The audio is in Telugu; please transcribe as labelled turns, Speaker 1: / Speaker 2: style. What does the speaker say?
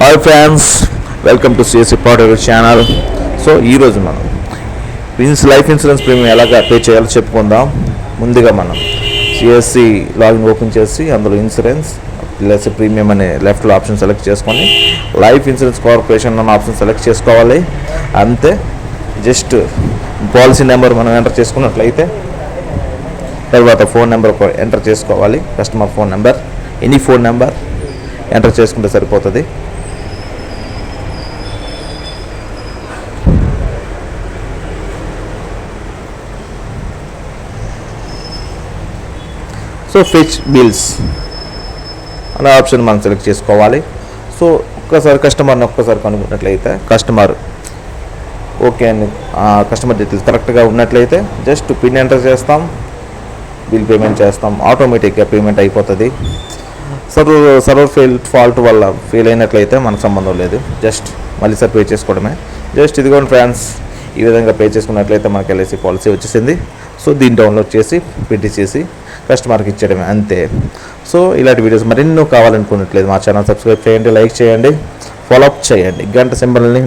Speaker 1: Hi friends, welcome to CSC పాడర్ ఛానల్. సో ఈరోజు మనం లైఫ్ ఇన్సూరెన్స్ ప్రీమియం ఎలాగ పే చేయాలో చెప్పుకుందాం. ముందుగా మనం సిఎస్సి లాగిన్ ఓపెన్ చేసి అందులో ఇన్సూరెన్స్ ప్లస్ ప్రీమియం అనే లెఫ్ట్లో ఆప్షన్ సెలెక్ట్ చేసుకొని లైఫ్ ఇన్సూరెన్స్ కార్పొరేషన్ అన్న ఆప్షన్ సెలెక్ట్ చేసుకోవాలి. అంతే, జస్ట్ పాలసీ నెంబర్ మనం ఎంటర్ చేసుకున్నట్లయితే తర్వాత ఫోన్ నెంబర్ ఎంటర్ చేసుకోవాలి. Customer phone number, any phone number enter చేసుకుంటే సరిపోతుంది. సో ఫెచ్ బిల్స్ అనే ఆప్షన్ మనం సెలెక్ట్ చేసుకోవాలి. సో ఒక్కసారి కస్టమర్ని కనుక్కున్నట్లయితే కస్టమర్ ఓకే అని కస్టమర్ డీటెయిల్స్ కరెక్ట్గా ఉన్నట్లయితే జస్ట్ పిన్ ఎంటర్ చేస్తాం, బిల్ పేమెంట్ చేస్తాం, ఆటోమేటిక్గా పేమెంట్ అయిపోతుంది. సర్వర్ ఫాల్ట్ వల్ల ఫెయిల్ అయినట్లయితే మనకు సంబంధం లేదు, జస్ట్ మళ్ళీ సార్ పే చేసుకోవడమే. జస్ట్ ఇదిగోండి ఫ్రెండ్స్, ఈ విధంగా పే చేసుకున్నట్లయితే మనకి ఎల్ఐసి పాలసీ వచ్చేసింది. సో దీన్ని డౌన్లోడ్ చేసి పెట్టి చేసి కస్టమర్కి ఇచ్చేయడమే, అంతే. సో ఇలాంటి వీడియోస్ మరెన్నో కావాలనుకున్నట్లేదు మా ఛానల్ సబ్స్క్రైబ్ చేయండి, లైక్ చేయండి, ఫాలో అప్ చేయండి, గంట సింబల్ని